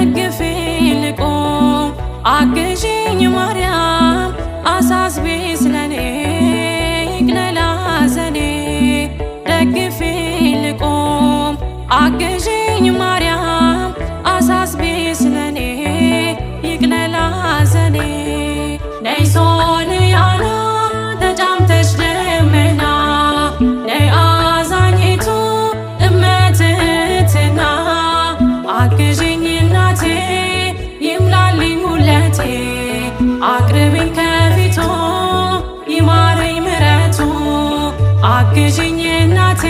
ደግፊኝ ልቁም አግዢኝ ማርያም አሳስቢ ስለኔ ይቅለል ሐዘኔ ደግፊኝ ልቁም አግዢኝ ማርያም አሳስቢ ስለኔ ይቅለል ሐዘኔ ነይ ሶልያና ተጫምተሽ ደመና ነይ አዛኝቱ እመትህትና አግዢኝ እናቴ ይምላልኝ ሁለቴ አቅርቢኝ ከፊቱ ይማረኝ ምሕረቱ አግዢኝ እናቴ